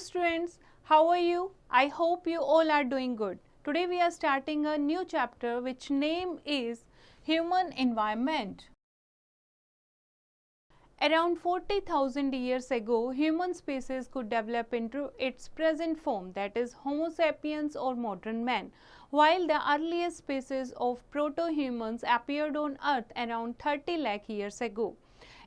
students, how are you? I hope you all are doing good. Today we are starting a new chapter which name is Human Environment. Around 40,000 years ago, human species could develop into its present form, that is Homo sapiens or modern man, while the earliest species of proto-humans appeared on Earth around 30 lakh years ago.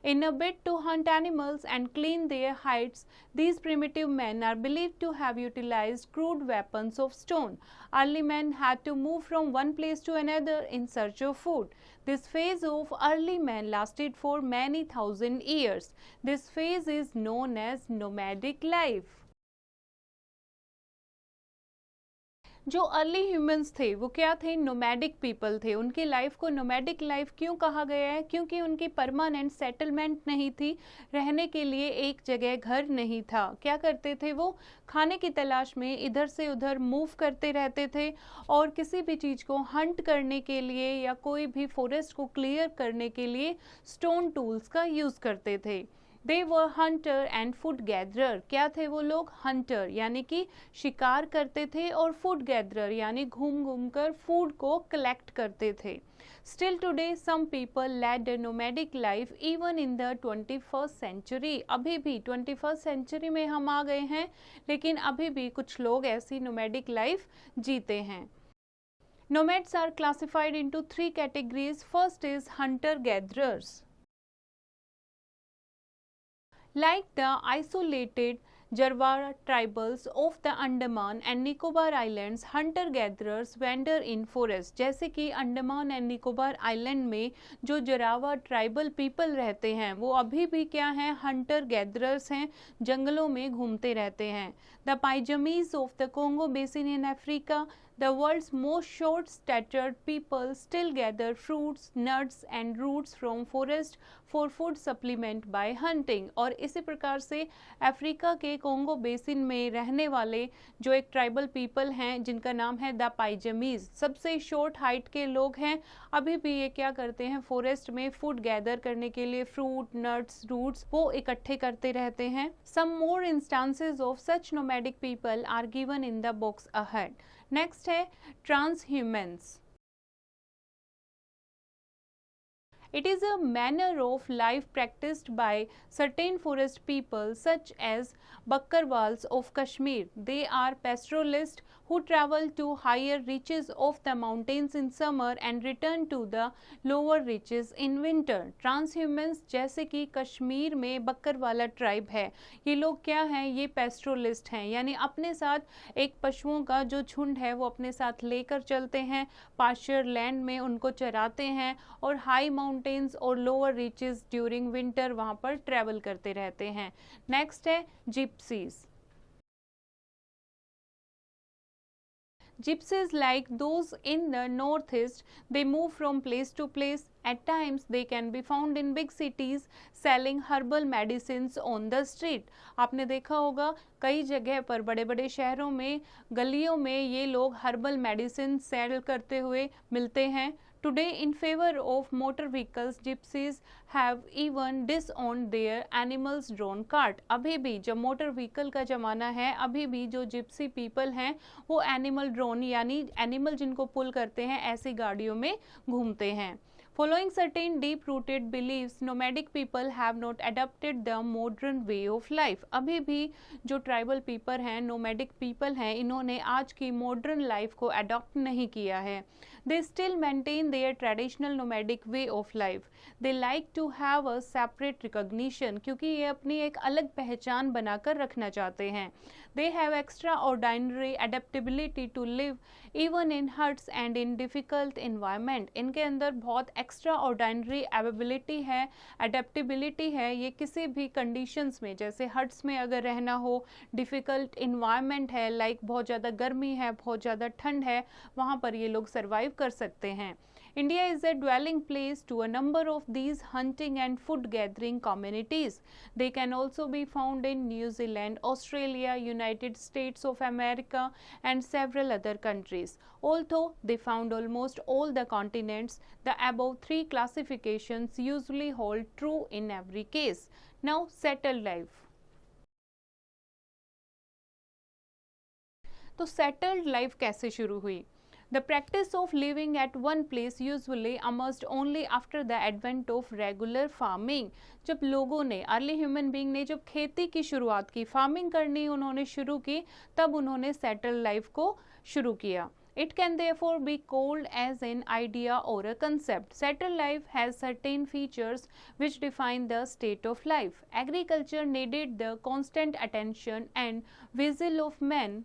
In a bid to hunt animals and clean their hides, these primitive men are believed to have utilized crude weapons of stone. Early men had to move from one place to another in search of food. This phase of early men lasted for many thousand years. This phase is known as nomadic life. जो early humans थे वो क्या थे? Nomadic people थे। उनकी life को nomadic life क्यों कहा गया है? क्योंकि उनकी परमानेंट सेटलमेंट नहीं थी, रहने के लिए एक जगह घर नहीं था। क्या करते थे वो? खाने की तलाश में इधर से उधर मूव करते रहते थे और किसी भी चीज़ को हंट करने के लिए या कोई भी फॉरेस्ट को क्लियर करने के लिए स्टोन टूल्स का यूज़ करते थे। दे वर हंटर एंड फूड गैदरर। क्या थे वो लोग? हंटर यानी कि शिकार करते थे और फूड गैदरर यानी घूम घूम कर फूड को कलेक्ट करते थे। Still today some people led a nomadic life even in the 21st century. अभी भी 21st सेंचुरी में हम आ गए हैं, लेकिन अभी भी कुछ लोग ऐसी नोमैडिक लाइफ जीते हैं। Nomads are classified into three categories. First is hunter-gatherers. Like the isolated Jarwara tribals of the Andaman and Nicobar Islands, hunter-gatherers wander in forest. जैसे कि अंडमान एंड निकोबार आइलैंड में जो जरावा ट्राइबल पीपल रहते हैं वो अभी भी क्या हैं? हंटर गैदरर्स हैं, जंगलों में घूमते रहते हैं। The pygmies of the Congo basin in Africa, the world's most short-statured people still gather fruits, nuts and roots from forest for food supplement by hunting। और इसी प्रकार से अफ्रीका के कोंगो बेसिन में रहने वाले जो एक ट्राइबल पीपल हैं जिनका नाम है द पाइजमीज, सबसे शॉर्ट हाइट के लोग हैं। अभी भी ये क्या करते हैं? फॉरेस्ट में फूड गैदर करने के लिए फ्रूट, नट्स, रूट्स वो इकट्ठे करते रहते हैं। Some more instances of such nomadic people are given in the box ahead. Next है transhumance. It is a manner of life practiced by certain forest people such as Bakkarwals of Kashmir. They are pastoralists who travel to higher reaches of the mountains in summer and return to the lower reaches in winter. Transhumans जैसे कि कश्मीर में Bakkarwala tribe है, ये लोग क्या हैं? ये पेस्ट्रोलिस्ट हैं, यानी अपने साथ एक पशुओं का जो झुंड है वो अपने साथ लेकर चलते हैं, पास्चर लैंड में उनको चराते हैं और हाई माउंटेन्स और लोअर रीचेस ड्यूरिंग विंटर वहाँ पर ट्रैवल करते रहते हैं। नेक्स्ट है gypsies. Gypsies, like those in the northeast, they move from place to place. At times, they can be found in big cities selling herbal medicines on the street. आपने देखा होगा कई जगह पर बड़े बड़े शहरों में गलियों में ये लोग हर्बल मेडिसिन सेल करते हुए मिलते हैं। Today, in favor of motor vehicles, gypsies have even disowned their animals drawn cart. अभी भी जब मोटर व्हीकल का ज़माना है, अभी भी जो जिप्सी पीपल हैं वो एनिमल ड्रोन यानी एनिमल जिनको पुल करते हैं ऐसी गाड़ियों में घूमते हैं। Following certain deep-rooted beliefs, nomadic people have not adopted the modern way of life. अभी भी जो ट्राइबल पीपल हैं, nomadic people हैं, इन्होंने आज की मॉडर्न लाइफ को अडॉप्ट नहीं किया है। They still maintain their traditional nomadic way of life. They like to have a separate recognition, क्योंकि ये अपनी एक अलग पहचान बनाकर रखना चाहते हैं। They have extraordinary adaptability to live even in huts and in difficult environment. इनके अंदर बहुत एक्स्ट्रा ऑर्डिनरी एबिलिटी है, अडेप्टेबिलिटी है। ये किसी भी कंडीशंस में, जैसे हट्स में अगर रहना हो, डिफ़िकल्ट इन्वायरमेंट है, लाइक बहुत ज़्यादा गर्मी है, बहुत ज़्यादा ठंड है, वहाँ पर ये लोग सर्वाइव कर सकते हैं। India is a dwelling place to a number of these hunting and food gathering communities. They can also be found in New Zealand, Australia, United States of America and several other countries. Although they found almost all the continents, the above three classifications usually hold true in every case. Now, settled life. तो settled life कैसे शुरू हुई? The practice of living at one place usually emerged only after the advent of regular farming. जब लोगों ने, early human being ने जब खेती की शुरुआत की, फार्मिंग करनी उन्होंने शुरू की, तब उन्होंने सेटल लाइफ को शुरू किया. It can therefore be called as an idea or a concept. Settled life has certain features which define the state of life. Agriculture needed the constant attention and vigil of men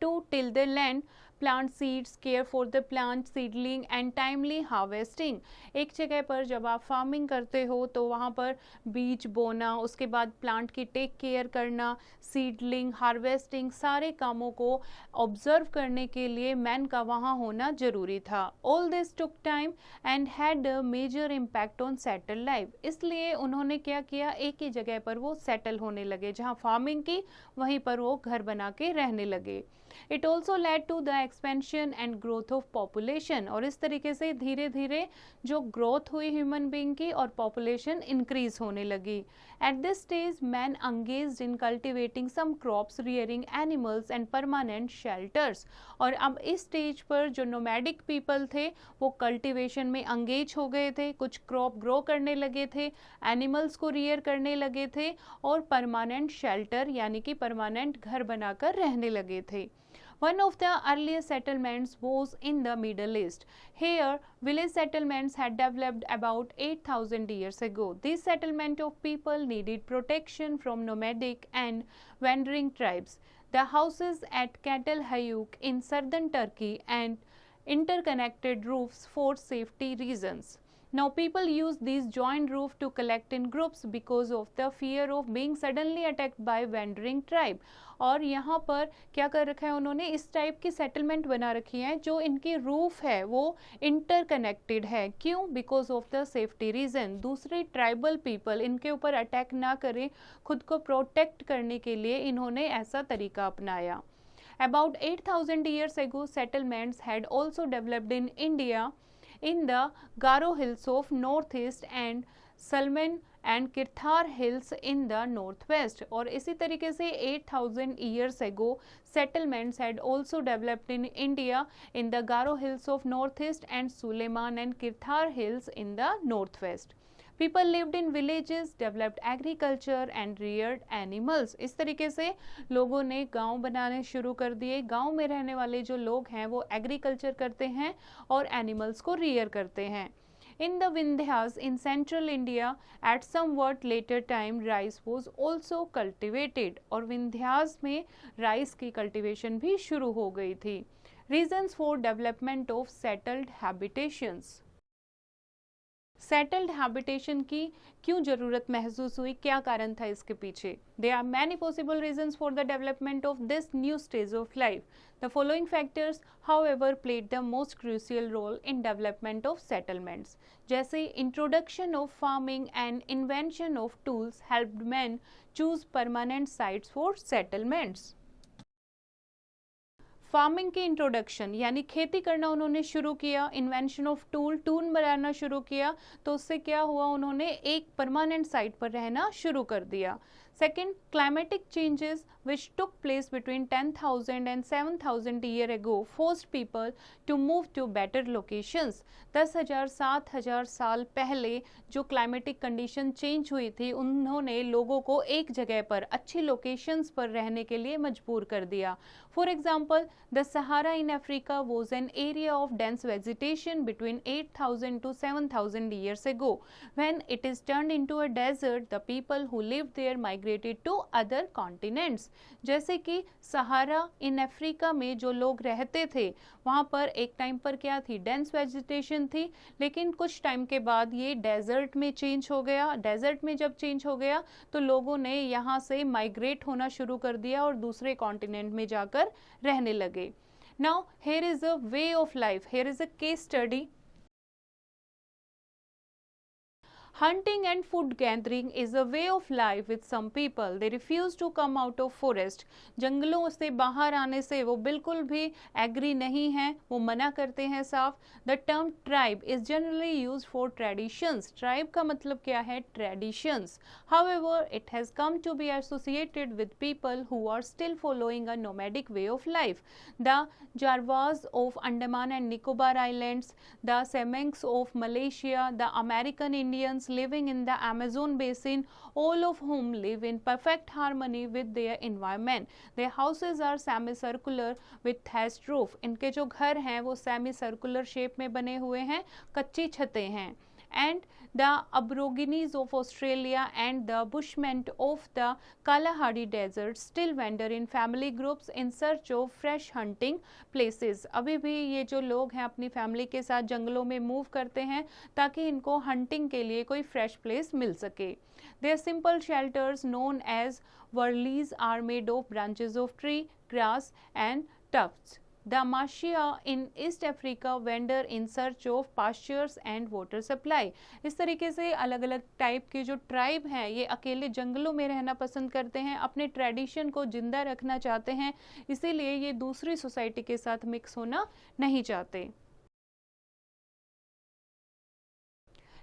to till the land, plant seeds, care for the plant seedling and timely harvesting. एक जगह पर जब आप farming करते हो तो वहाँ पर बीज बोना, उसके बाद प्लांट की टेक केयर करना, सीडलिंग, हार्वेस्टिंग, सारे कामों को ऑब्जर्व करने के लिए मैन का वहाँ होना जरूरी था. All this took time and had a major impact on settle life. इसलिए उन्होंने क्या किया, एक ही जगह पर वो सेटल होने लगे, जहाँ फार्मिंग की वहीं पर वो घर बना के रहने लगे. It also led to the expansion and growth of population. और इस तरीके से धीरे धीरे जो ग्रोथ हुई ह्यूमन बीइंग की और पॉपुलेशन इंक्रीज होने लगी. At this stage, man engaged in cultivating some crops, rearing animals and permanent shelters. और अब इस स्टेज पर जो नोमैडिक पीपल थे वो कल्टिवेशन में अंगेज हो गए थे, कुछ क्रॉप ग्रो करने लगे थे, एनिमल्स को रियर करने लगे थे और परमानेंट शेल्टर यानी कि परमानेंट घर बनाकर रहने लगे थे. One of the earliest settlements was in the Middle East. Here, village settlements had developed about 8,000 years ago. This settlement of people needed protection from nomadic and wandering tribes. The houses at Katal Hayuk in southern Turkey and interconnected roofs for safety reasons. Now people use these joined roof to collect in groups because of the fear of being suddenly attacked by wandering tribe. और यहाँ पर क्या कर रखा है उन्होंने, इस type की सेटलमेंट बना रखी है जो इनकी रूफ है वो इंटरकनेक्टेड है. क्यों? Because of the safety reason. दूसरे ट्राइबल पीपल इनके ऊपर अटैक ना करें, खुद को प्रोटेक्ट करने के लिए इन्होंने ऐसा तरीका अपनाया. About 8,000 years ago, settlements had also developed in India in the Garo hills of northeast and Salman and Kirthar hills in the northwest. और इसी तरीके से 8,000 years ago settlements had also developed in India in the Garo hills of northeast and Suleiman and Kirthar hills in the northwest. People lived in villages, developed agriculture and reared animals. इस तरीके से लोगों ने गांव बनाने शुरू कर दिए. गांव में रहने वाले जो लोग हैं वो एग्रीकल्चर करते हैं और एनिमल्स को रियर करते हैं. In the Vindhyas in central India, at somewhat later time, rice was also cultivated. और विंध्यास में राइस की कल्टीवेशन भी शुरू हो गई थी. Reasons for development of settled habitations. Settled habitation की क्यों ज़रूरत महसूस हुई, क्या कारण था इसके पीछे? There are many possible reasons for the development of this new stage of life. The following factors however played the most crucial role in development of settlements. जैसे introduction of farming and invention of tools helped man choose permanent sites for settlements. Farming की introduction यानी खेती करना उन्होंने शुरू किया, invention of tool बनाना शुरू किया, तो उससे क्या हुआ, उन्होंने एक परमानेंट साइट पर रहना शुरू कर दिया. Second, climatic changes which took place between 10,000 and 7,000 year ago forced people to move to better locations. 10,000 7,000 साल पहले जो क्लाइमेटिक कंडीशन चेंज हुई थी उन्होंने लोगों को एक जगह पर अच्छी लोकेशंस पर रहने के लिए मजबूर कर दिया. For example, the Sahara in Africa was an area of dense vegetation between 8,000 to 7,000 years ago. When it is turned into a desert, the people who lived there migrated to other continents. जैसे कि सहारा in Africa में जो लोग रहते थे वहाँ पर एक टाइम पर क्या थी, डेंस वेजिटेशन थी, लेकिन कुछ टाइम के बाद ये डेजर्ट में चेंज हो गया. डेजर्ट में जब चेंज हो गया तो लोगों ने यहाँ से माइग्रेट होना शुरू कर दिया और दूसरे कॉन्टिनेंट में जाकर रहने लगे. Now here is a way of life, here is a case study. Hunting and food gathering is a way of life with some people. They refuse to come out of forest. जंगलों से बाहर आने से वो बिल्कुल भी agree नहीं हैं, वो मना करते हैं साफ. The term tribe is generally used for traditions. Tribe का मतलब क्या है? Traditions. However, it has come to be associated with people who are still following a nomadic way of life. The Jarwas of Andaman and Nicobar Islands, the Semengs of Malaysia, the American Indians living in the Amazon basin, all of whom live in perfect harmony with their environment. Their houses are semicircular with thatched roof. इनके जो घर हैं वो semicircular shape में बने हुए हैं, कच्ची छतें हैं. And the Aborigines of Australia and the Bushmen of the Kalahari Desert still wander in family groups in search of fresh hunting places. अभी भी ये जो लोग हैं अपनी फैमिली के साथ जंगलों में मूव करते हैं ताकि इनको हंटिंग के लिए कोई फ्रेश प्लेस मिल सके. Their simple shelters known as wurleys are made of branches of tree, grass and tufts. The Mashia in East Africa wander in search of pastures and water supply. इस तरीके से अलग अलग type के जो tribe हैं ये अकेले जंगलों में रहना पसंद करते हैं, अपने ट्रेडिशन को जिंदा रखना चाहते हैं, इसीलिए ये दूसरी सोसाइटी के साथ मिक्स होना नहीं चाहते.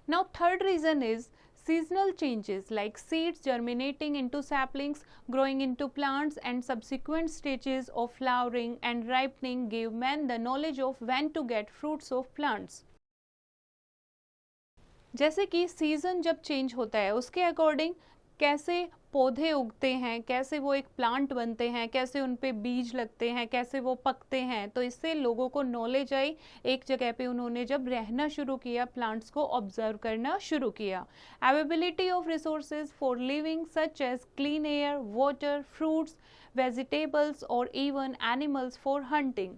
Now third reason is seasonal changes like seeds germinating into saplings, growing into plants and subsequent stages of flowering and ripening give man the knowledge of when to get fruits of plants. जैसे कि season जब change होता है उसके according कैसे पौधे उगते हैं, कैसे वो एक प्लांट बनते हैं, कैसे उन पे बीज लगते हैं, कैसे वो पकते हैं, तो इससे लोगों को नॉलेज आई. एक जगह पे उन्होंने जब रहना शुरू किया, प्लांट्स को ऑब्जर्व करना शुरू किया. Availability of resources for living such as clean air, water, fruits, vegetables और इवन एनिमल्स फॉर हंटिंग.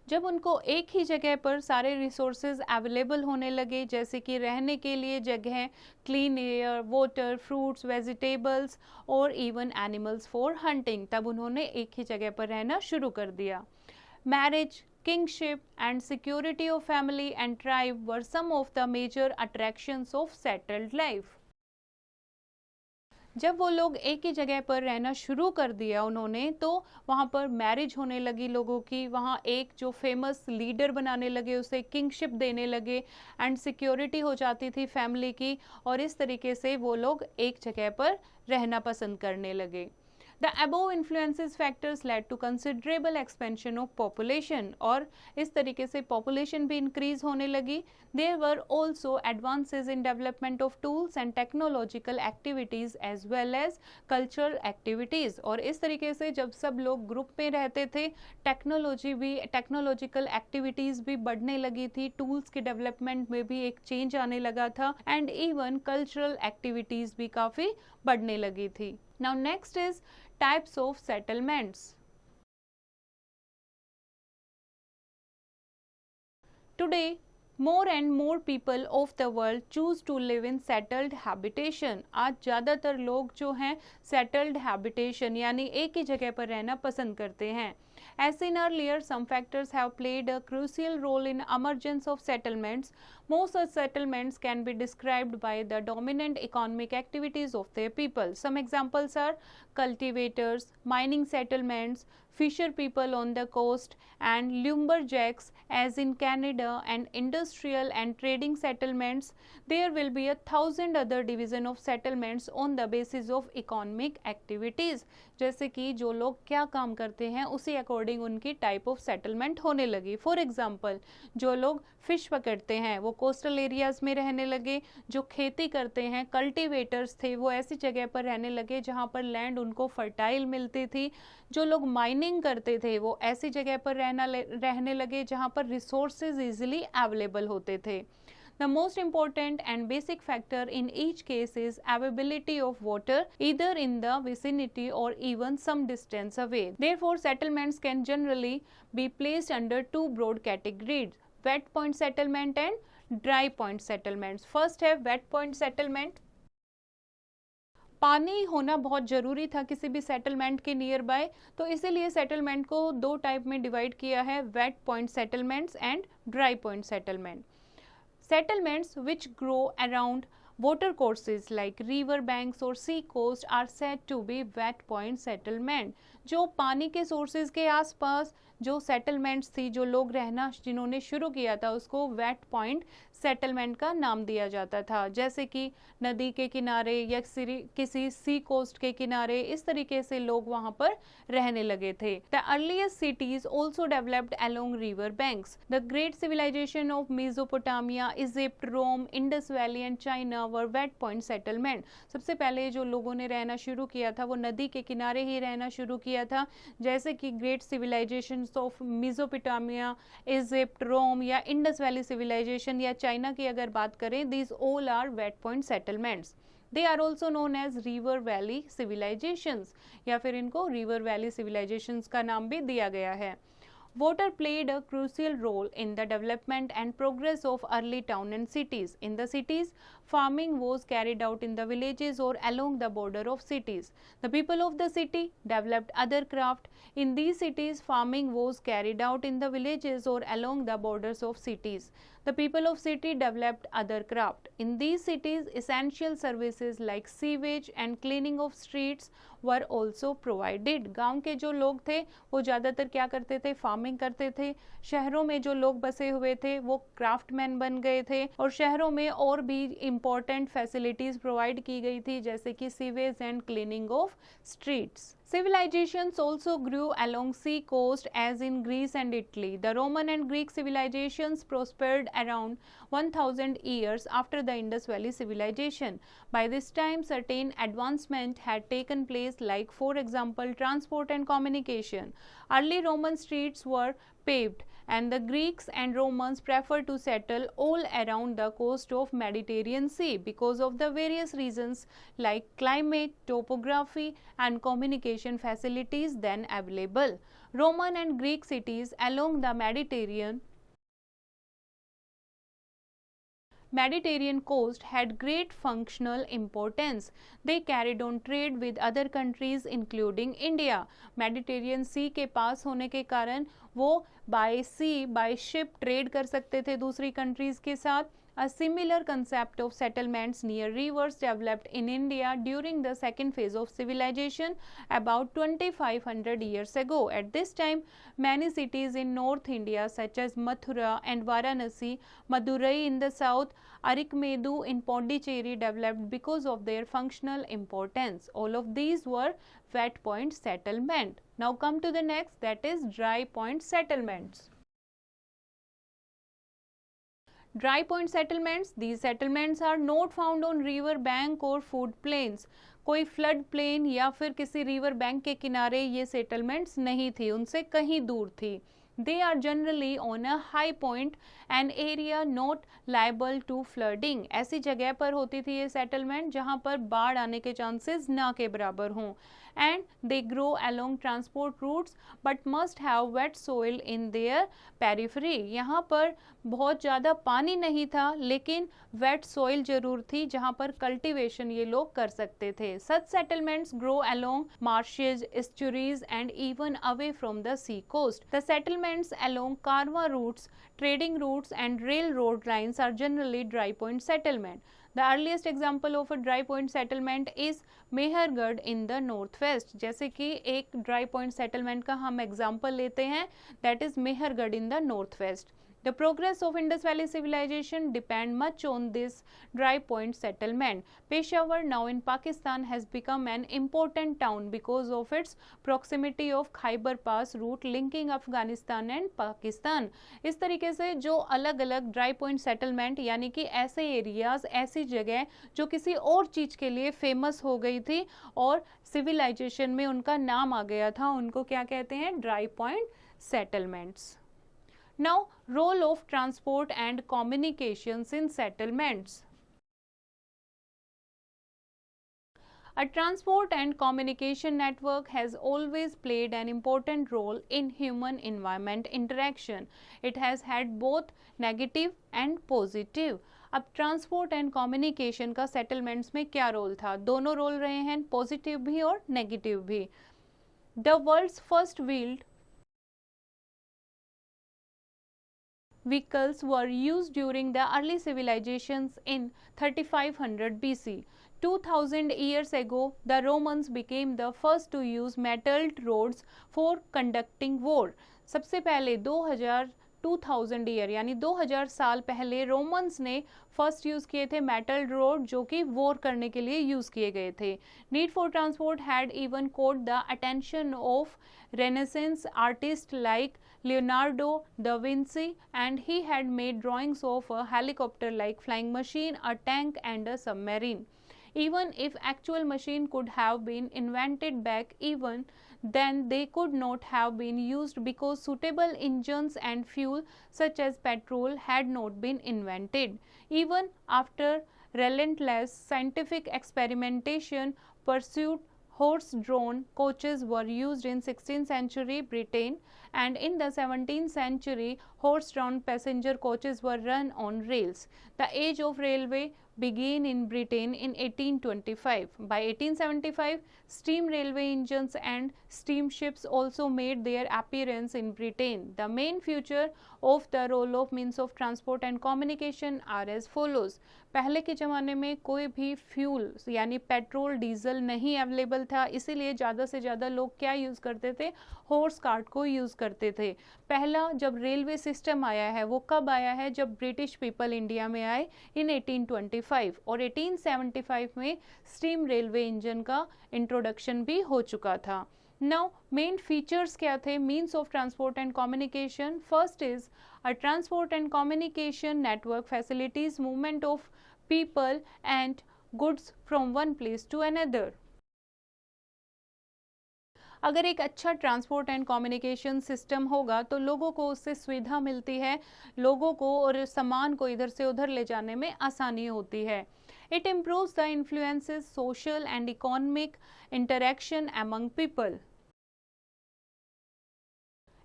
जब उनको एक ही जगह पर सारे रिसोर्सेज अवेलेबल होने लगे, जैसे कि रहने के लिए जगह, clean air, water, fruits, vegetables और इवन एनिमल्स फॉर हंटिंग, तब उन्होंने एक ही जगह पर रहना शुरू कर दिया. Marriage, kingship and security of family and tribe were some of the major attractions of settled life. जब वो लोग एक ही जगह पर रहना शुरू कर दिया उन्होंने, तो वहाँ पर मैरिज होने लगी लोगों की, वहाँ एक जो फेमस लीडर बनाने लगे, उसे किंगशिप देने लगे एंड सिक्योरिटी हो जाती थी फैमिली की, और इस तरीके से वो लोग एक जगह पर रहना पसंद करने लगे. The above influences factors led to considerable expansion of population, और इस तरीके से population भी increase होने लगी. There were also advances in development of tools and technological activities as well as cultural activities. और इस तरीके से जब सब लोग ग्रुप में रहते थे, टेक्नोलॉजिकल एक्टिविटीज़ भी बढ़ने लगी थी, टूल्स के डेवलपमेंट में भी एक चेंज आने लगा था, एंड इवन कल्चरल एक्टिविटीज़ भी काफ़ी बढ़ने लगी थी. Now next is types of settlements. Today, more and more people of the world choose to live in settled habitation. आज ज़्यादातर लोग जो हैं settled habitation यानी एक ही जगह पर रहना पसंद करते हैं. As seen earlier, some factors have played a crucial role in emergence of settlements. Most such settlements can be described by the dominant economic activities of their people. Some examples are cultivators, mining settlements, fisher people on the coast, and lumberjacks as in Canada, and industrial and trading settlements. There will be 1,000 other division of settlements on the basis of economic activities. जैसे कि जो लोग क्या काम करते हैं उसी according उनकी टाइप ऑफ सेटलमेंट होने लगी. फॉर एग्जांपल, जो लोग फिश पकड़ते हैं वो कोस्टल एरियाज में रहने लगे, जो खेती करते हैं कल्टीवेटर्स थे वो ऐसी जगह पर रहने लगे जहाँ पर लैंड उनको फर्टाइल मिलती थी, जो लोग माइनिंग करते थे वो ऐसी जगह पर रहने लगे जहाँ पर रिसोर्सेज इजीली अवेलेबल होते थे. The most important and basic factor in each case is availability of water either in the vicinity or even some distance away. Therefore, settlements can generally be placed under two broad categories: wet point settlement and dry point settlements. First है wet point settlement. पानी होना बहुत ज़रूरी था किसी भी settlement के near by, तो इसीलिए सेटलमेंट को दो टाइप में डिवाइड किया है, wet point settlements and dry point settlement. Settlements which grow around water courses like river banks or sea coast are said to be wet point settlement. जो पानी के सोर्सेज के आसपास जो सेटलमेंट्स थी, जो लोग रहना जिन्होंने शुरू किया था, उसको वेट पॉइंट सेटलमेंट का नाम दिया जाता था। जैसे कि नदी के किनारे या किसी सी कोस्ट के किनारे, इस तरीके से लोग वहां पर रहने लगे थे। The earliest cities also developed along river banks. The great civilisation of Mesopotamia, Egypt, Rome, Indus valley and China were wet point settlement. सबसे पहले जो लोगों ने रहना शुरू किया था वो नदी के किनारे ही रहना शुरू किया था, जैसे कि great civilisation of Mesopotamia, Egypt, Rome या इंडस वैली सिविलाइजेशन या चाइना की अगर बात करें, these all are wet point settlements. They are also known as river valley civilizations, या फिर इनको रिवर वैली सिविलाइजेशंस का नाम भी दिया गया है। Water played a crucial role in the development and progress of early towns and cities. In the cities, farming was carried out in the villages or along the border of cities. The people of the city developed other craft. In these cities, farming was carried out in the villages or along the borders of cities. The people of city developed other craft. In these cities, essential services like sewage and cleaning of streets were also provided. गांव के जो लोग थे वो ज़्यादातर क्या करते थे? फार्मिंग करते थे। शहरों में जो लोग बसे हुए थे वो क्राफ्टमैन बन गए थे, और शहरों में और भी इम्पोर्टेंट फैसिलिटीज प्रोवाइड की गई थी, जैसे कि sewage and cleaning of streets. Civilizations also grew along sea coast as in Greece and Italy. The Roman and Greek civilizations prospered around 1000 years after the Indus Valley civilization. By this time, certain advancement had taken place, like for example transport and communication. Early Roman streets were paved, and the Greeks and Romans preferred to settle all around the coast of Mediterranean Sea because of the various reasons like climate, topography and communication facilities then available. Roman and Greek cities along the Mediterranean coast had great functional importance. They carried on trade with other countries including India. Mediterranean Sea के पास होने के कारण वो by sea, by ship trade कर सकते थे दूसरी countries के साथ। A similar concept of settlements near rivers developed in India during the second phase of civilization about 2500 years ago. At this time, many cities in North India such as Mathura and Varanasi, Madurai in the south, Arikmedu in Pondicherry developed because of their functional importance. All of these were wet point settlement. Now come to the next, that is dry point settlements. Dry point settlements, these settlements are not found on river bank or flood plains. कोई flood plain या फिर किसी river bank के किनारे ये settlements नहीं थी, उनसे कहीं दूर थी। They are generally on a high point, an area not liable to flooding. ऐसी जगह पर होती थी ये सेटलमेंट जहाँ पर बाढ़ आने के चांसेस ना के बराबर हों। And they grow along transport routes but must have wet soil in their periphery. यहाँ पर बहुत ज़्यादा पानी नहीं था, लेकिन वेट सॉइल जरूर थी जहाँ पर कल्टीवेशन ये लोग कर सकते थे। Such settlements grow along marshes, estuaries and even away from the sea coast. The settlements along Karwa routes, trading routes and railroad lines are generally dry point settlement. The earliest example of a dry point settlement is Mehrgarh in the northwest. जैसे कि एक dry point settlement का हम example लेते हैं, that is Mehrgarh in the northwest. The progress of Indus Valley civilization depend much on this dry point settlement. Peshawar, now in Pakistan, has become an important town because of its proximity of Khyber Pass route linking Afghanistan and Pakistan. इस तरीके से जो अलग अलग dry point settlement यानी कि ऐसे areas, ऐसी जगह जो किसी और चीज़ के लिए फेमस हो गई थी और सिविलाइजेशन में उनका नाम आ गया था, उनको क्या कहते हैं? dry point settlements. Now, role of transport and communications in settlements. A transport and communication network has always played an important role in human-environment interaction. It has had both negative and positive. अब transport and communication का settlements में क्या role था? दोनों role रहे हैं, positive भी और नेगेटिव भी। The world's first wheeled vehicles were used during the early civilizations in 3500 BC. 2000 years ago, the Romans became the first to use metalled rods for conducting war. सबसे पहले 2000 year यानी 2000 साल पहले रोमन्स ने first use किए थे metal road जो कि वॉर करने के लिए यूज किए गए थे. Need for transport had even caught the attention of Renaissance artists like Leonardo da Vinci, and he had made drawings of a helicopter like flying machine, a tank and a submarine. Even if actual machine could have been invented back even then, they could not have been used because suitable engines and fuel such as petrol had not been invented. Even after relentless scientific experimentation pursued, horse-drawn coaches were used in 16th century Britain, and in the 17th century horse-drawn passenger coaches were run on rails. The age of railway began in Britain in 1825. By 1875, steam railway engines and steamships also made their appearance in Britain. The main feature of the role of means of transport and communication are as follows. पहले के ज़माने में कोई भी fuel यानी petrol diesel नहीं available था, इसीलिए ज़्यादा से ज़्यादा लोग क्या यूज़ करते थे, हॉर्स कार्ट को यूज़ करते थे. पहला जब रेलवे सिस्टम आया है वो कब आया है, जब ब्रिटिश पीपल इंडिया में आए इन 1825, और 1875 में स्टीम रेलवे इंजन का इंट्रोडक्शन भी हो चुका था. नाउ मेन फीचर्स क्या थे means of transport and communication. First is a transport and communication network facilitates movement of people and goods from one place to another. अगर एक अच्छा ट्रांसपोर्ट एंड कम्युनिकेशन सिस्टम होगा तो लोगों को उससे सुविधा मिलती है, लोगों को और सामान को इधर से उधर ले जाने में आसानी होती है. It improves the influences social and economic interaction among people.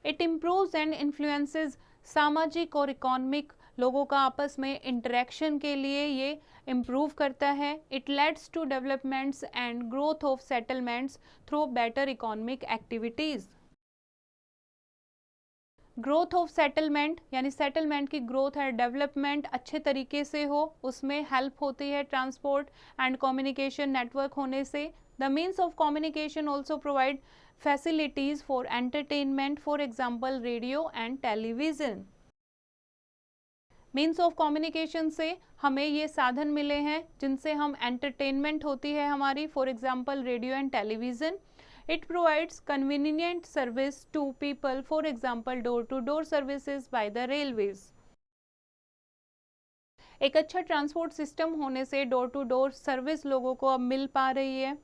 It improves and influences सामाजिक और इकोनॉमिक लोगों का आपस में इंटरेक्शन के लिए ये इम्प्रूव करता है. It leads to developments and growth of settlements through better economic activities. Growth of settlement यानी सेटलमेंट की ग्रोथ है, डेवलपमेंट अच्छे तरीके से हो, उसमें हेल्प होती है ट्रांसपोर्ट एंड कम्युनिकेशन नेटवर्क होने से. The means of communication also provide facilities for entertainment, for example radio and television. Means of communication से हमें ये साधन मिले हैं जिनसे हम एंटरटेनमेंट होती है हमारी, for example radio and television. It provides convenient service to people, for example door to door services by the railways. एक अच्छा ट्रांसपोर्ट सिस्टम होने से डोर टू डोर सर्विस लोगों को अब मिल पा रही है.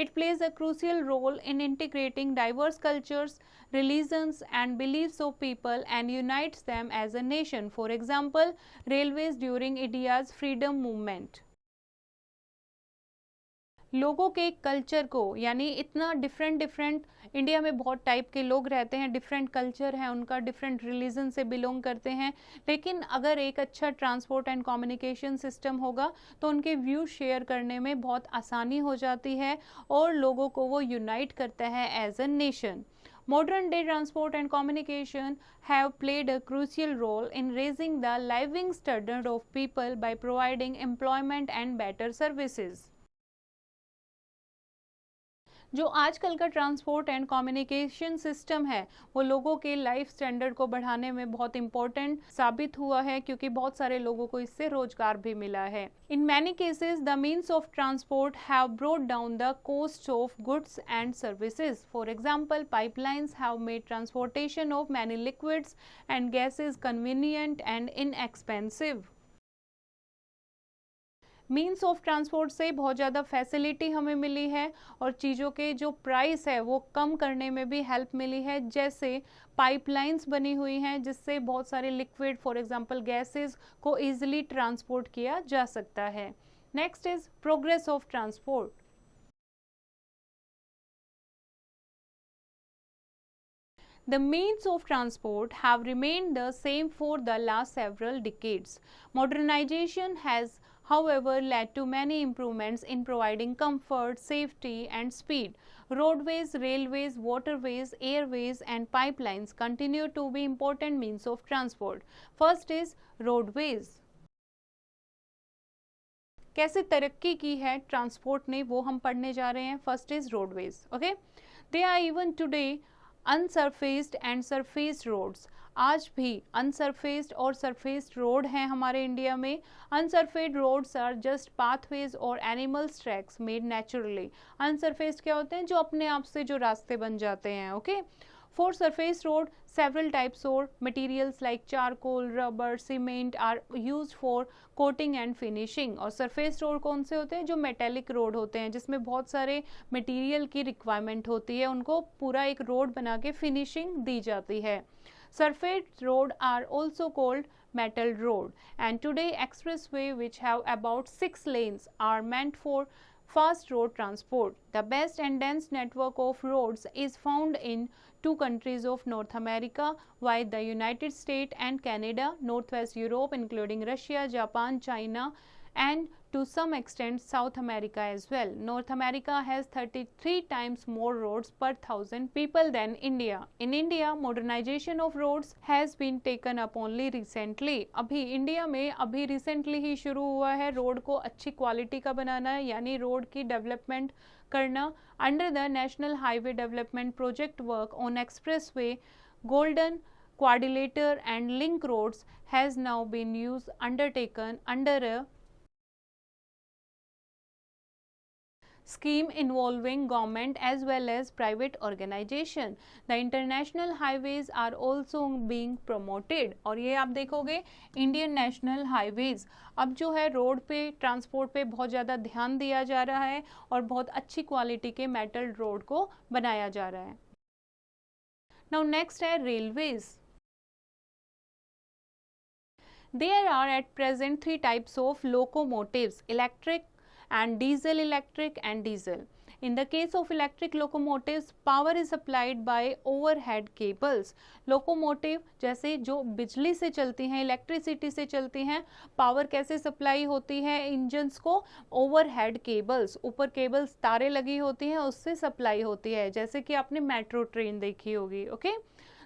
It plays a crucial role in integrating diverse cultures, religions and beliefs of people and unites them as a nation. For example, railways during India's freedom movement. लोगों के culture को यानी इतना डिफरेंट इंडिया में बहुत टाइप के लोग रहते हैं, डिफरेंट कल्चर है उनका, डिफरेंट रिलीजन से बिलोंग करते हैं, लेकिन अगर एक अच्छा ट्रांसपोर्ट एंड कम्युनिकेशन सिस्टम होगा तो उनके व्यू शेयर करने में बहुत आसानी हो जाती है और लोगों को वो यूनाइट करता है as a nation. Modern day transport and communication have played a crucial role in raising the living standard of people by providing employment and better services. जो आजकल का ट्रांसपोर्ट एंड कम्युनिकेशन सिस्टम है वो लोगों के life standard को बढ़ाने में बहुत इम्पोर्टेंट साबित हुआ है क्योंकि बहुत सारे लोगों को इससे रोजगार भी मिला है. In many cases the means of transport have brought down the cost of goods and services. For example pipelines have made transportation of many liquids and gases convenient and inexpensive. Means of transport से बहुत ज़्यादा facility हमें मिली है और चीज़ों के जो price है वो कम करने में भी हेल्प मिली है. जैसे पाइपलाइंस बनी हुई हैं जिससे बहुत सारे लिक्विड फॉर एग्जांपल गैसेस को इजीली ट्रांसपोर्ट किया जा सकता है. Next is progress of transport. The means of transport have remained the same for the last several decades. Modernization has however led to many improvements in providing comfort, safety and speed. Roadways, railways, waterways, airways and pipelines continue to be important means of transport. First is roadways. कैसे तरक्की की है transport ने वो हम पढ़ने जा रहे हैं. First is roadways. Okay, they are even today unsurfaced and surfaced roads. आज भी अनसरफेस्ड और सरफेस्ड रोड हैं हमारे इंडिया में. अनसरफेस्ड रोड्स आर जस्ट पाथवेज और एनिमल्स ट्रैक्स मेड नेचुरली. अनसरफेस्ड क्या होते हैं? जो अपने आप से जो रास्ते बन जाते हैं. Okay, For surface road, several types of materials like charcoal, rubber, cement are used for coating and finishing. और surface road कौन से होते हैं? जो metallic road होते हैं जिसमें बहुत सारे material की requirement होती है, उनको पूरा एक road बना के finishing दी जाती है. Surface road are also called metal road, and today expressway which have about 6 lanes are meant for fast road transport. The best and dense network of roads is found in two countries of North America, while the United States and Canada, Northwest Europe including Russia, Japan, China and to some extent South America as well. North America has 33 times more roads per 1,000 people than India. In India, modernization of roads has been taken up only recently. अभी India में अभी recently ही शुरू हुआ है road को अच्छी quality का बनाना, यानी रोड की डेवलपमेंट करना. Under the national highway development project work on expressway, golden quadrilateral and link roads has now been undertaken under a scheme involving government as well as private organization. The international highways are also being promoted. और ये आप देखोगे Indian national highways अब जो है road पे transport पे बहुत ज़्यादा ध्यान दिया जा रहा है और बहुत अच्छी क्वालिटी के मेटल रोड को बनाया जा रहा है. नाउ नेक्स्ट है railways. There are at present 3 types of locomotives: electric and diesel, electric and diesel. In the case of electric locomotives, power is supplied by overhead cables. Locomotive जैसे जो बिजली से चलती हैं, इलेक्ट्रिसिटी से चलती हैं, पावर कैसे सप्लाई होती है इंजन्स को? ओवरहेड केबल्स, ऊपर केबल्स तारे लगी होती हैं उससे सप्लाई होती है, जैसे कि आपने मेट्रो ट्रेन देखी होगी. Okay,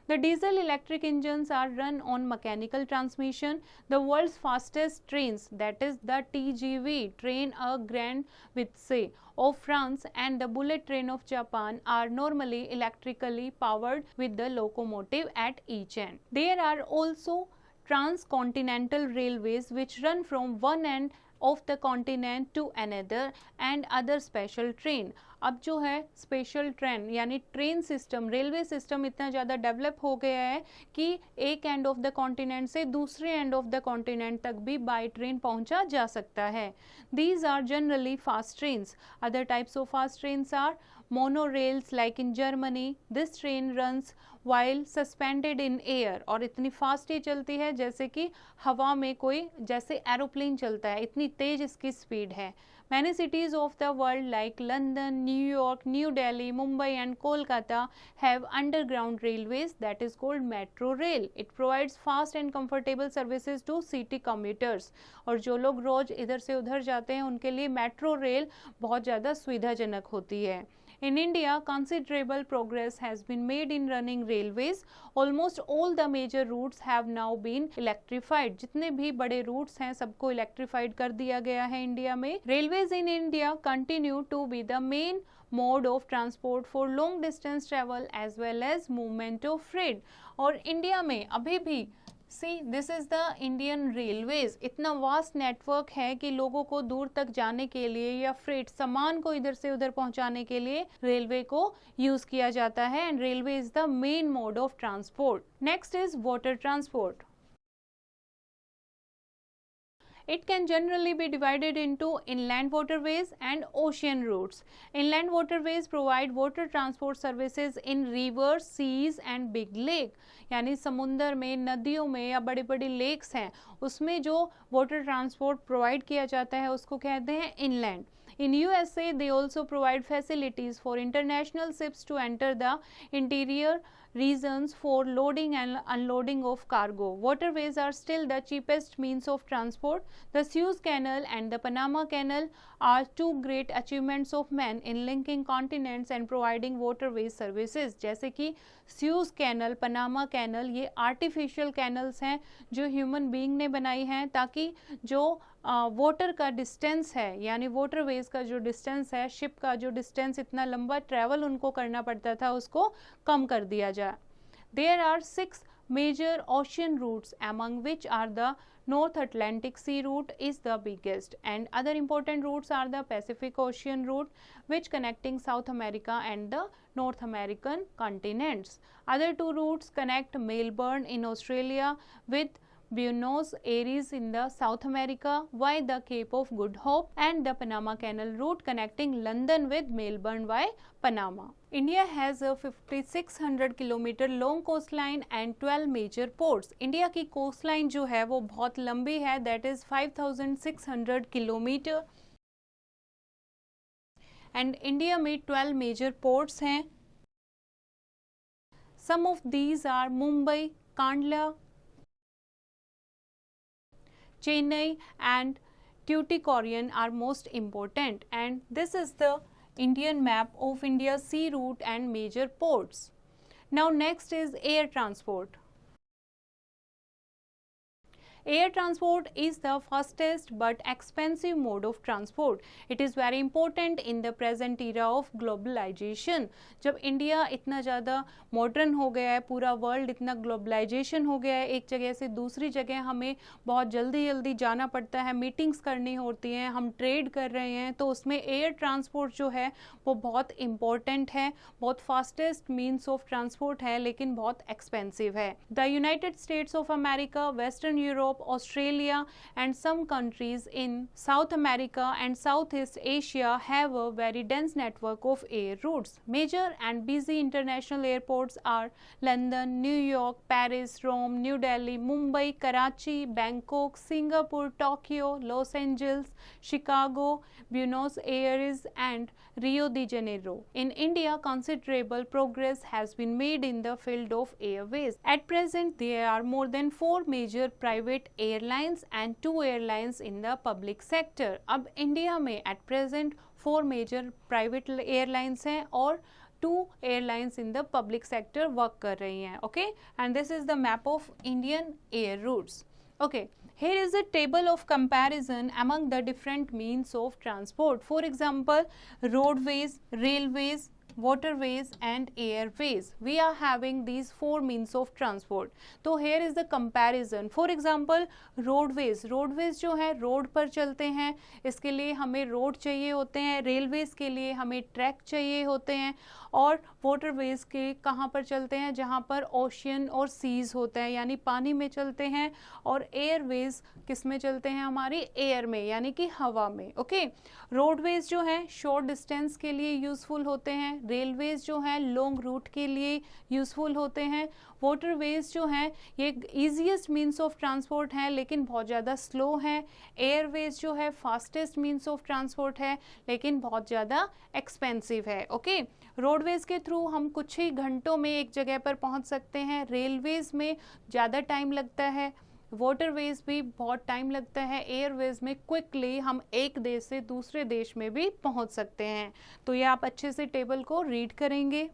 The diesel electric engines are run on mechanical transmission. The world's fastest trains, that is the TGV train, a Grand Vitesse of France and the bullet train of Japan, are normally electrically powered with the locomotive at each end. There are also transcontinental railways which run from one end of the continent to another and other special train. अब जो है special train यानी train system, railway system इतना ज़्यादा develop हो गया है कि एक एंड ऑफ द कॉन्टिनेंट से दूसरे एंड ऑफ द कॉन्टिनेंट तक भी बाय ट्रेन पहुंचा जा सकता है. These are generally fast trains. Other types of fast trains are monorails like in Germany. This train runs while suspended in air और इतनी फास्ट ही चलती है जैसे कि हवा में कोई जैसे एरोप्लेन चलता है, इतनी तेज इसकी स्पीड है. Many cities of the world like London, New York, New Delhi, Mumbai and Kolkata have underground railways that is called metro rail. It provides fast and comfortable services to city commuters. और जो लोग रोज इधर से उधर जाते हैं उनके लिए मेट्रो रेल बहुत ज़्यादा सुविधाजनक होती है. In India, considerable progress has been made in running railways. Almost all the major routes have now been electrified. जितने भी बड़े routes हैं सबको electrified कर दिया गया है इंडिया में. Railways in India continue to be the main mode of transport for long distance travel as well as movement of freight. और इंडिया में अभी भी See, this is the Indian Railways. इतना वास्ट नेटवर्क है कि लोगों को दूर तक जाने के लिए या फ्रेट सामान को इधर से उधर पहुंचाने के लिए रेलवे को यूज किया जाता है and railway is the main mode of transport. Next is water transport. It can generally be divided into inland waterways and ocean routes. Inland waterways provide water transport services in rivers, seas and big lake. यानी समुंदर में, नदियों में या बड़ी बड़ी lakes हैं उसमें जो वाटर ट्रांसपोर्ट प्रोवाइड किया जाता है उसको कहते हैं inland. In USA, they also provide facilities for international ships to enter the interior reasons for loading and unloading of cargo. Waterways are still the cheapest means of transport. The Suez Canal and the Panama Canal are two great achievements of man in linking continents and providing waterways services. जैसे कि Suez Canal, Panama Canal, ये artificial canals हैं जो human being ने बनाई हैं ताकि जो वाटर का डिस्टेंस है, यानी वाटरवेज का जो डिस्टेंस है, शिप का जो डिस्टेंस इतना लंबा ट्रैवल उनको करना पड़ता था, उसको कम कर दिया जाए. There are 6 major ocean routes, among which are the North Atlantic Sea route is the biggest, and other important routes are the Pacific Ocean route, which connecting South America and the North American continents. Other two routes connect Melbourne in Australia with Buenos Aires in the South America, via the Cape of Good Hope, and the Panama Canal route connecting London with Melbourne via Panama. India has a 5600 kilometer long coast line and 12 major ports. India की coast line जो है वो बहुत लंबी है, that is 5600 kilometer, and India में 12 major ports हैं. Some of these are Mumbai, Kandla, Chennai and Tuticorin are most important, and this is the Indian map of India's sea route and major ports. Now next is air transport. Air transport is the fastest but expensive mode of transport. It is very important in the present era of globalization. जब India इतना ज़्यादा modern हो गया है, पूरा world इतना globalisation हो गया है, एक जगह से दूसरी जगह हमें बहुत जल्दी जल्दी जाना पड़ता है, मीटिंग्स करनी होती हैं, हम ट्रेड कर रहे हैं, तो उसमें एयर ट्रांसपोर्ट जो है वो बहुत इम्पोर्टेंट है, बहुत फास्टेस्ट मीन्स ऑफ ट्रांसपोर्ट है, लेकिन बहुत एक्सपेंसिव है. The United states of America, western Europe, Australia and some countries in South America and Southeast Asia have a very dense network of air routes. Major and busy international airports are London, New York, Paris, Rome, New Delhi, Mumbai, Karachi, Bangkok, Singapore, Tokyo, Los Angeles, Chicago, Buenos Aires and Rio de Janeiro. In India, considerable progress has been made in the field of airways. At present, there are more than 4 major private airlines and 2 airlines in the public sector. अब India में at present 4 major private airlines हैं और 2 airlines in the public sector work कर रही हैं. Okay, and this is the map of Indian air routes. Okay, here is a table of comparison among the different means of transport. For example, roadways, railways, waterways and airways. We are having these 4 means of transport. तो here is the comparison. For example, roadways. Roadways जो है road पर चलते हैं, इसके लिए हमें road चाहिए होते हैं. रेलवेज के लिए हमें ट्रैक चाहिए होते हैं. और वाटरवेज के कहाँ पर चलते हैं, जहाँ पर ओशियन और सीज होता है, यानी पानी में चलते हैं. और एयरवेज किस में चलते हैं, हमारी एयर में, यानी कि हवा में. ओके, रोडवेज जो है शॉर्ट डिस्टेंस के लिए यूजफुल होते हैं. रेलवेज जो है लॉन्ग रूट के लिए यूजफुल होते हैं. वाटरवेज जो हैं ये ईजीएस्ट मीन्स ऑफ ट्रांसपोर्ट हैं, लेकिन बहुत ज़्यादा स्लो हैं. एयरवेज जो है फास्टेस्ट मीन्स ऑफ ट्रांसपोर्ट है, लेकिन बहुत ज़्यादा एक्सपेंसिव है. ओके, रोडवेज के थ्रू हम कुछ ही घंटों में एक जगह पर पहुंच सकते हैं. रेलवेज में ज़्यादा टाइम लगता है. वाटरवेज भी बहुत टाइम लगता है. एयरवेज में क्विकली हम एक देश से दूसरे देश में भी पहुंच सकते हैं. तो ये आप अच्छे से टेबल को रीड करेंगे.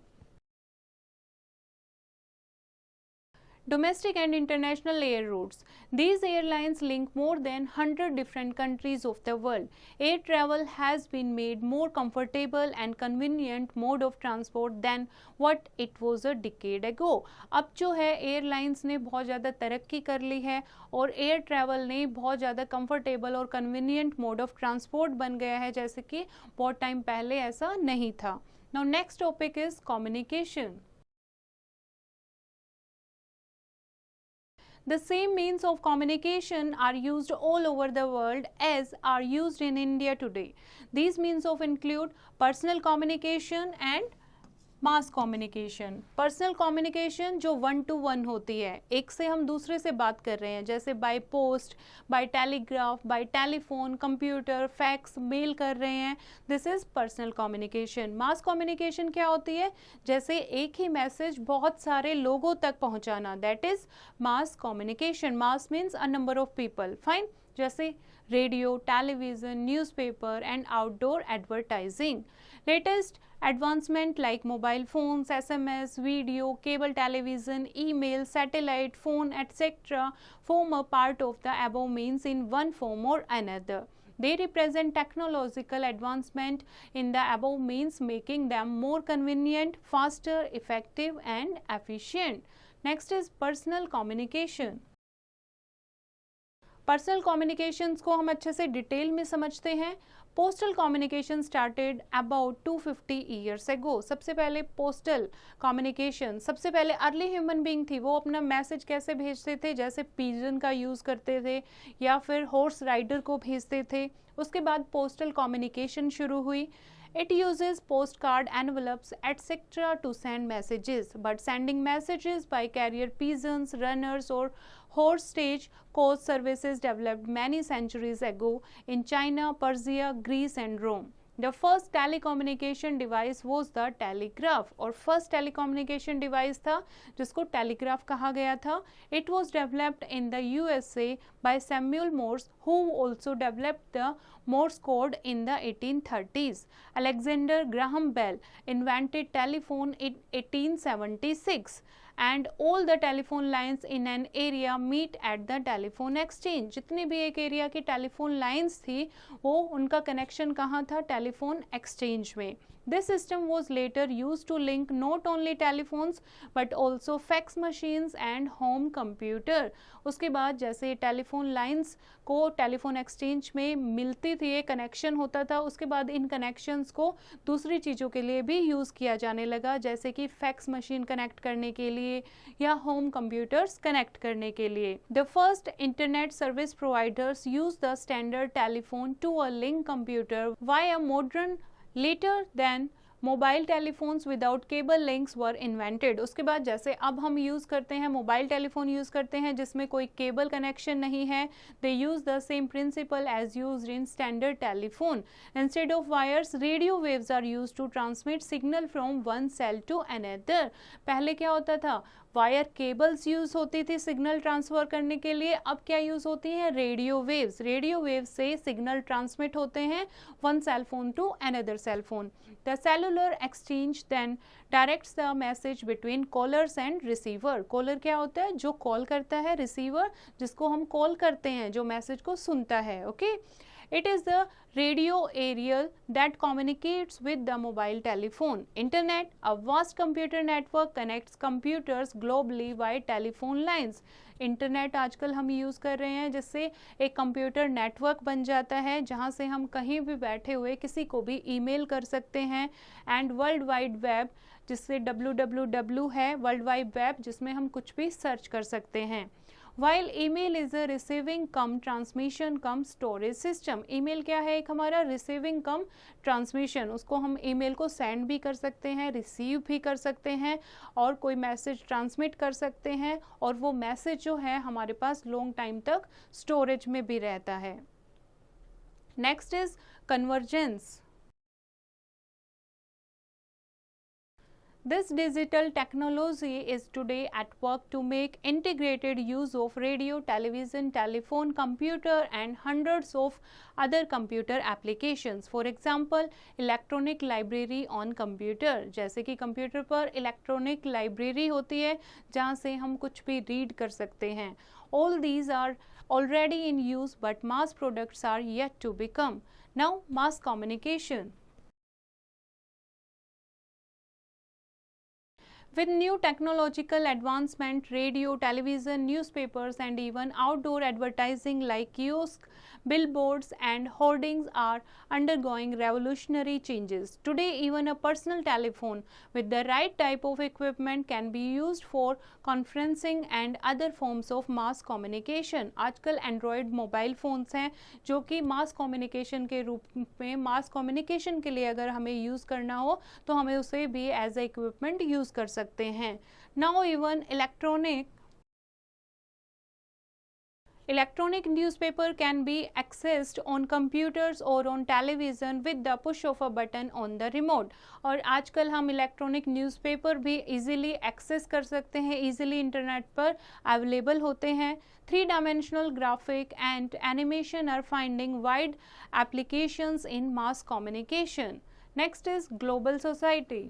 Domestic and international air routes. These airlines link more than 100 different countries of the world. Air travel has been made more comfortable and convenient mode of transport than what it was a decade ago. अब जो है airlines ने बहुत ज़्यादा तरक्की कर ली है और एयर ट्रैवल ने बहुत ज़्यादा कंफर्टेबल और कन्वीनियंट मोड ऑफ ट्रांसपोर्ट बन गया है, जैसे कि बहुत टाइम पहले ऐसा नहीं था. Now next topic is communication. The same means of communication are used all over the world as are used in India today. These means of include personal communication and mass communication, personal communication जो 1 to 1 होती है, एक से हम दूसरे से बात कर रहे हैं, जैसे by post, by telegraph, by telephone, computer, fax, mail कर रहे हैं, this is personal communication. Mass communication क्या होती है? जैसे एक ही मैसेज बहुत सारे लोगों तक पहुंचाना, that is mass communication. Mass means a number of people, fine. जैसे radio, television, newspaper and outdoor advertising. Latest advancement like mobile phones, SMS, video, cable television, email, satellite phone, etc. form a part of the above means in one form or another. They represent technological advancement in the above means, making them more convenient, faster, effective and efficient. Next is personal communication. Personal communications को हम अच्छे से detail में समझते हैं। Postal communication started about 250 years ago. सबसे पहले postal communication, सबसे पहले अर्ली ह्यूमन बीइंग थी, वो अपना मैसेज कैसे भेजते थे? जैसे पिजन का यूज़ करते थे या फिर हॉर्स राइडर को भेजते थे। उसके बाद पोस्टल कम्युनिकेशन शुरू हुई। It uses postcard, envelopes, etc. to send messages, but sending messages by carrier pigeons, runners or horse stage coach services developed many centuries ago in China, Persia, Greece and Rome. The first telecommunication device was the telegraph, और first telecommunication device था जिसको telegraph कहा गया था. It was developed in the USA by Samuel Morse, who also developed the Morse code in the 1830s. Alexander Graham Bell invented telephone in 1876. And all the telephone lines in an area meet at the telephone exchange. जितने भी एक area की telephone lines थी वो उनका connection कहाँ था? Telephone exchange में। This system was later used to link not only telephones but also fax machines and home computer. उसके बाद जैसे टेलीफोन लाइंस को टेलीफोन एक्सचेंज में मिलती थी, ये कनेक्शन होता था, उसके बाद इन कनेक्शंस को दूसरी चीज़ों के लिए भी यूज़ किया जाने लगा, जैसे कि फैक्स मशीन कनेक्ट करने के लिए या होम कंप्यूटर्स कनेक्ट करने के लिए। The first internet service providers use the standard telephone to a link computer via a modem later than mobile telephones without cable links were invented. उसके बाद जैसे अब हम यूज़ करते हैं मोबाइल टेलीफोन यूज़ करते हैं जिसमें कोई केबल कनेक्शन नहीं है, they use the same principle as used in standard telephone. Instead of wires radio waves are use to transmit signal from one cell to another. पहले क्या होता था? वायर केबल्स यूज़ होती थी सिग्नल ट्रांसफ़र करने के लिए, अब क्या यूज़ होती है? Radio waves. रेडियो वेव्स से सिग्नल ट्रांसमिट होते हैं one cell phone to another cell phone. The cellular exchange then directs the message between callers and receiver. Caller क्या होता है? जो कॉल करता है, रिसीवर जिसको हम कॉल करते हैं, जो मैसेज को सुनता है। Okay, It is the radio aerial that communicates with the mobile telephone. Internet, a vast computer network, connects computers globally via telephone lines. Internet आजकल हम यूज़ कर रहे हैं जिससे एक कंप्यूटर नेटवर्क बन जाता है जहाँ से हम कहीं भी बैठे हुए किसी को भी ईमेल कर सकते हैं। एंड वर्ल्ड वाइड वेब, जिससे www है, वर्ल्ड वाइड वेब जिसमें हम कुछ भी सर्च कर सकते हैं। While email is a receiving come transmission come storage system. email क्या है? एक हमारा receiving कम transmission, उसको हम email को send भी कर सकते हैं, receive भी कर सकते हैं और कोई मैसेज ट्रांसमिट कर सकते हैं, और वो मैसेज जो है हमारे पास लॉन्ग टाइम तक स्टोरेज में भी रहता है। Next is convergence. This digital technology is today at work to make integrated use of radio, television, telephone, computer and hundreds of other computer applications. For example, electronic library on computer, जैसे कि computer पर electronic library होती है जहाँ से हम कुछ भी रीड कर सकते हैं। All these are already in use but mass products are yet to become. Now, mass communication. With new technological advancement, radio, television, newspapers, and even outdoor advertising like kiosks, billboards, and hoardings are undergoing revolutionary changes. Today, even a personal telephone with the right type of equipment can be used for conferencing and other forms of mass communication. आजकल Android mobile phones हैं जो कि mass communication के रूप में, mass communication के लिए अगर हमें यूज़ करना हो तो हमें उसे भी एज ए इक्विपमेंट यूज़ कर सकते हैं. Now even Electronic newspaper can be accessed on computers or on television with the push of a button on the remote. और आजकल हम इलेक्ट्रॉनिक न्यूज़पेपर भी इजीली एक्सेस कर सकते हैं, इजीली इंटरनेट पर अवेलेबल होते हैं. 3-dimensional graphic and animation are finding wide applications in mass communication. Next is global society.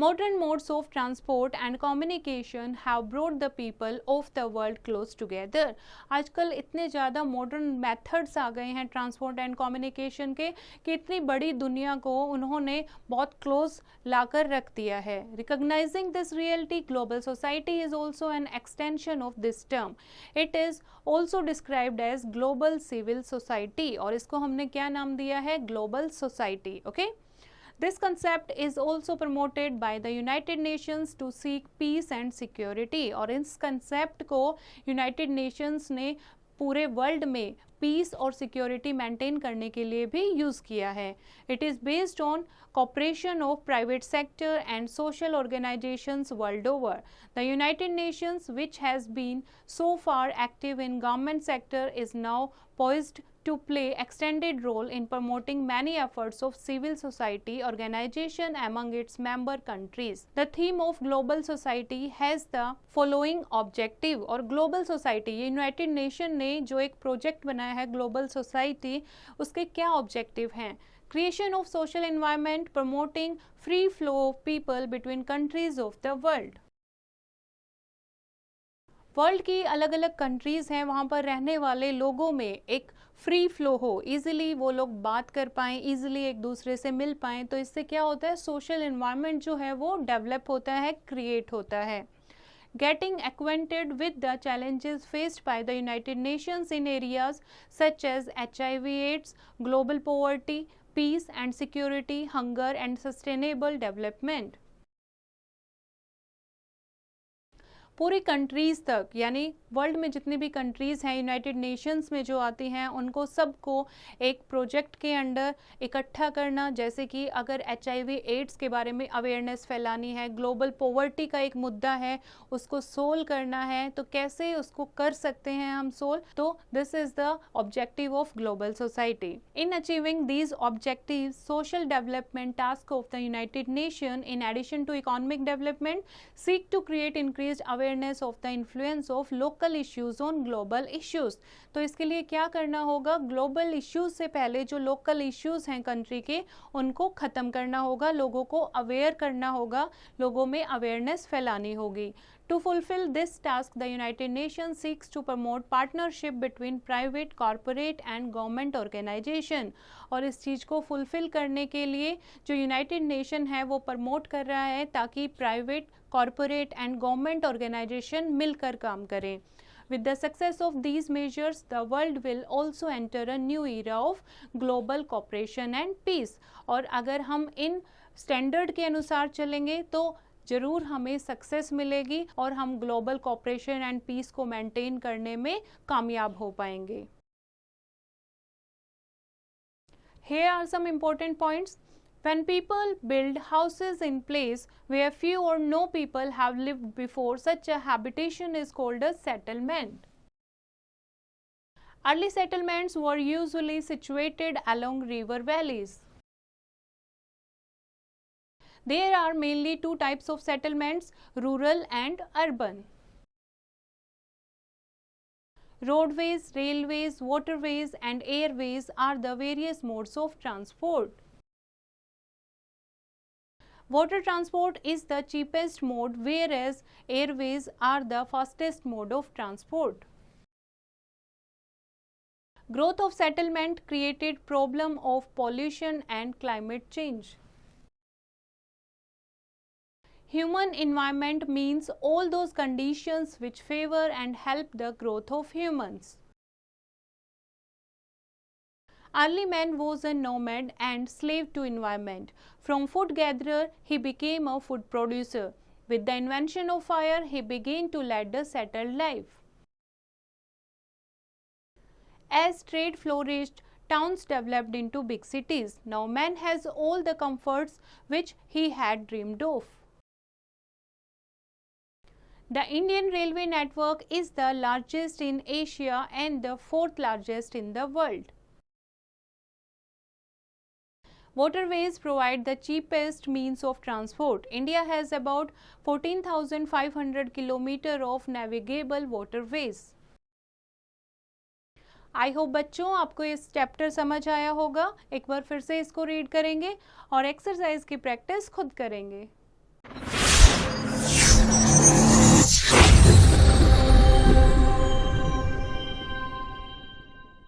Modern modes of transport and communication have brought the people of the world close together. आजकल इतने ज़्यादा modern methods आ गए हैं transport and communication के कि इतनी बड़ी दुनिया को उन्होंने बहुत क्लोज लाकर रख दिया है. Recognizing this reality, global society is also an extension of this term. It is also described as global civil society और इसको हमने क्या नाम दिया है? Global society. Okay? This concept is also promoted by the United Nations to seek peace and security. और इस concept को United Nations ने पूरे वर्ल्ड में पीस और सिक्योरिटी मेंटेन करने के लिए भी यूज़ किया है. It is based on cooperation of private sector and social organizations world over. The United Nations, which has been so far active in government sector, is now poised to play extended role in promoting many efforts of civil society organization among its member countries. The theme of global society has the following objective. और global society, ये United Nation ने जो एक project बनाया है global society, उसके क्या objective हैं? Creation of social environment promoting free flow of people between countries of the world. World की अलग अलग कंट्रीज़ हैं, वहाँ पर रहने वाले लोगों में एक फ्री फ्लो हो, ईजिली वो लोग बात कर पाएँ, ईजिली एक दूसरे से मिल पाएँ. तो इससे क्या होता है? सोशल इन्वायरमेंट जो है वो डेवलप होता है, क्रिएट होता है. Getting acquainted with the challenges faced by the United Nations in areas such as HIV/AIDS, global poverty, peace and security, hunger and sustainable development. पूरी कंट्रीज़ तक, यानी वर्ल्ड में जितनी भी कंट्रीज़ हैं यूनाइटेड नेशंस में जो आती हैं, उनको सबको एक प्रोजेक्ट के अंडर इकट्ठा करना. जैसे कि अगर HIV/AIDS के बारे में अवेयरनेस फैलानी है, ग्लोबल पॉवर्टी का एक मुद्दा है, उसको सोल्व करना है, तो कैसे उसको कर सकते हैं हम सोल्व? तो this is the objective of global society. In achieving these objectives, social development task of the United Nation in addition to economic development seek to create increased awareness of the influence of local issues on global issues. तो इसके लिए क्या करना होगा? Global issues से पहले जो local issues हैं कंट्री के, उनको ख़त्म करना होगा, लोगों को अवेयर करना होगा, लोगों में अवेयरनेस फैलानी होगी. To fulfill this task, the United Nations seeks to promote partnership between private, corporate and government organization. और इस चीज़ को फुलफिल करने के लिए जो यूनाइटेड नेशन है वो प्रमोट कर रहा है ताकि private, corporate and government organisation मिलकर काम करें. With the success of these measures, the world will also enter a new era of global cooperation and peace. और अगर हम इन स्टैंडर्ड के अनुसार चलेंगे तो ज़रूर हमें सक्सेस मिलेगी और हम ग्लोबल कोऑपरेशन एंड पीस को मेंटेन करने में कामयाब हो पाएंगे. Here are some important points. When people build houses in place where few or no people have lived before, such a habitation is called a settlement. Early settlements were usually situated along river valleys. There are mainly two types of settlements, rural and urban. Roadways, railways, waterways and airways are the various modes of transport. Water transport is the cheapest mode, whereas airways are the fastest mode of transport. Growth of settlement created problem of pollution and climate change. Human environment means all those conditions which favor and help the growth of humans. Early man was a nomad and slave to environment. From food gatherer, he became a food producer. With the invention of fire, he began to lead a settled life. As trade flourished, towns developed into big cities. Now man has all the comforts which he had dreamed of. The Indian railway network is the largest in Asia and the fourth largest in the world. Waterways provide the cheapest means of transport. India has about 14,500 kilometers of navigable waterways. I hope बच्चों आपको इस chapter समझ आया होगा. एक बार फिर से इसको रीड करेंगे और एक्सरसाइज की प्रैक्टिस खुद करेंगे.